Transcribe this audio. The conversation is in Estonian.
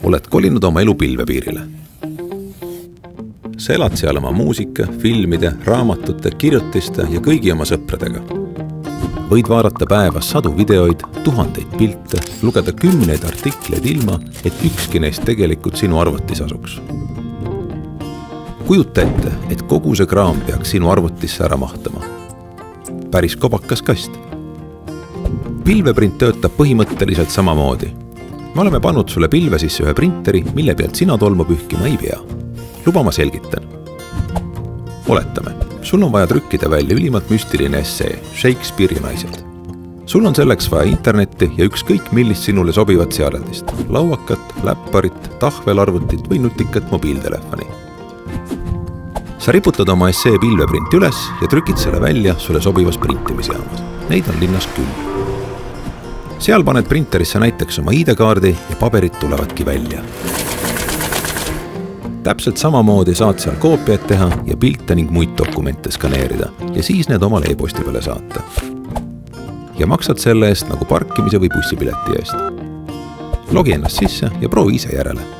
oled kolinud oma elu pilvepiirile. Sa elad seal oma muusika, filmide, raamatute, kirjutiste ja kõigi oma sõpradega. Võid vaadata päevas 100 videoid, 1000 pilte, lugeda 10 artikleid ilma, et ükski neist tegelikult sinu arvutis asuks. Kujuta ette, et kogu see kraam peaks sinu arvutisse ära mahtama. Päris kobakas kast. Pilveprint töötab põhimõtteliselt samamoodi. Me oleme pannud sulle pilve sisse ühe printeri, mille pealt sina tolmu pühkima ei pea. Luba ma selgitan. Oletame, sul on vaja trükkida välja ülimalt müstiline essee, Shakespeare'i naised. Sul on selleks vaja internetti ja ükskõik millist sinule sobivat seadeldist, lauakat, läpparit, tahvelarvutit või nutikat mobiiltelefoni. Sa riputad oma essee pilveprinti üles ja trükid selle välja sulle sobivas printimisjaamas. Neid on linnas küll. Seal paned printerisse näiteks oma ID-kaardi ja paberid tulevadki välja. Täpselt samamoodi saad seal koopiaid teha ja pilte ning muid dokumente skaneerida ja siis need oma e-posti peale saata. Ja maksad selle eest nagu parkimise või bussipileti eest. Logi ennast sisse ja proovi ise järele.